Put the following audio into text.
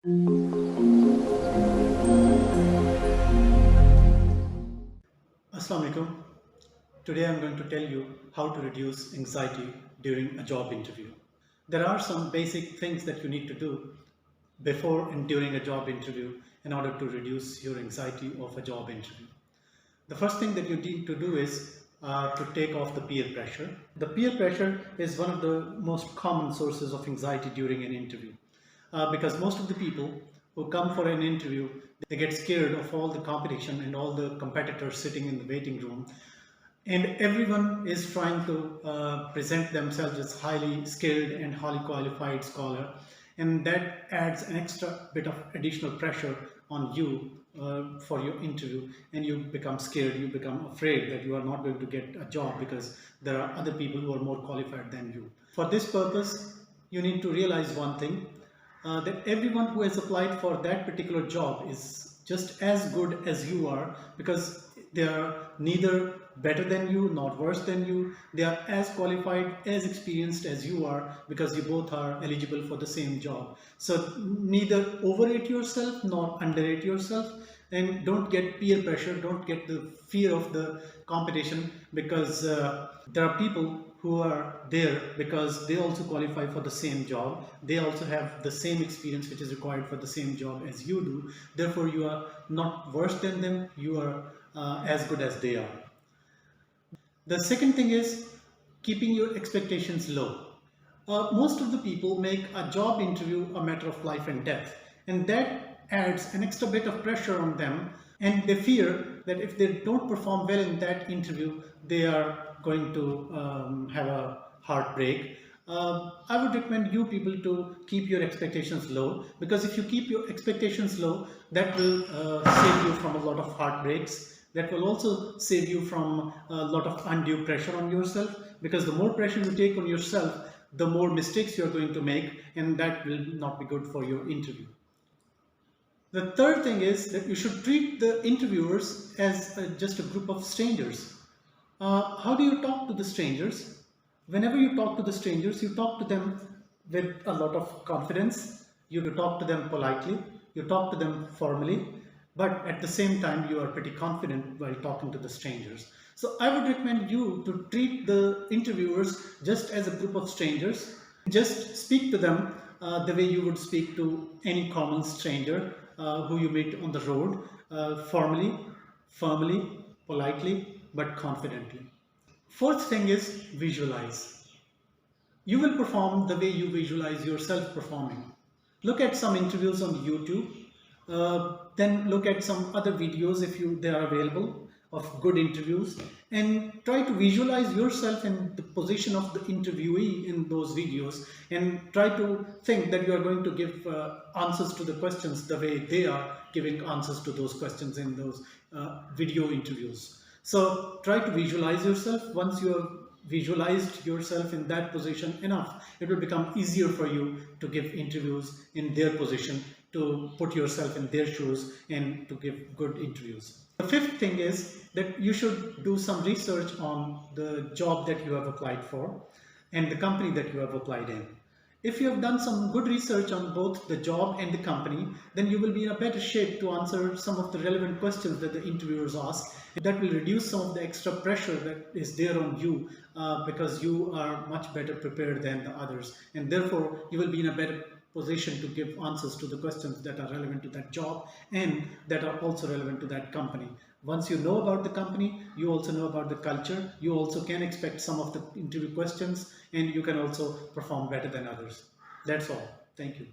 Assalamu alaikum. Today I'm going to tell you how to reduce anxiety during a job interview. There are some basic things that you need to do before and during a job interview in order to reduce your anxiety of a job interview. The first thing that you need to do is to take off the peer pressure. The peer pressure is one of the most common sources of anxiety during an interview because most of the people who come for an interview, they get scared of all the competition and all the competitors sitting in the waiting room, and everyone is trying to present themselves as highly skilled and highly qualified scholar, and that adds an extra bit of additional pressure on you for your interview, and you become scared, you become afraid that you are not going to get a job because there are other people who are more qualified than you. For this purpose, you need to realize one thing, that everyone who has applied for that particular job is just as good as you are, because they are neither better than you nor worse than you. They are as qualified, as experienced as you are, because you both are eligible for the same job. So neither overrate yourself nor underrate yourself, and don't get peer pressure, don't get the fear of the competition, because there are people who are there because they also qualify for the same job, they also have the same experience which is required for the same job as you do. Therefore you are not worse than them, you are as good as they are. The second thing is keeping your expectations low. Most of the people make a job interview a matter of life and death, and that adds an extra bit of pressure on them, and they fear that if they don't perform well in that interview, they are going to have a heartbreak. I would recommend you people to keep your expectations low, because if you keep your expectations low, that will save you from a lot of heartbreaks. That will also save you from a lot of undue pressure on yourself, because the more pressure you take on yourself, the more mistakes you're going to make, and that will not be good for your interview. The third thing is that you should treat the interviewers as just a group of strangers. How do you talk to the strangers? Whenever you talk to the strangers, you talk to them with a lot of confidence, you talk to them politely, you talk to them formally, but at the same time you are pretty confident while talking to the strangers. So I would recommend you to treat the interviewers just as a group of strangers. Just speak to them the way you would speak to any common stranger who you meet on the road, formally, firmly, politely, but confidently. Fourth thing is visualize. You will perform the way you visualize yourself performing. Look at some interviews on YouTube, then look at some other videos if they are available of good interviews, and try to visualize yourself in the position of the interviewee in those videos, and try to think that you are going to give answers to the questions the way they are giving answers to those questions in those video interviews. So try to visualize yourself. Once you have visualized yourself in that position enough, it will become easier for you to give interviews in their position, to put yourself in their shoes, and to give good interviews. The fifth thing is that you should do some research on the job that you have applied for and the company that you have applied in. If you have done some good research on both the job and the company, then you will be in a better shape to answer some of the relevant questions that the interviewers ask. That will reduce some of the extra pressure that is there on you, because you are much better prepared than the others, and therefore you will be in a better position to give answers to the questions that are relevant to that job and that are also relevant to that company. Once you know about the company, you also know about the culture, you also can expect some of the interview questions, and you can also perform better than others. That's all. Thank you.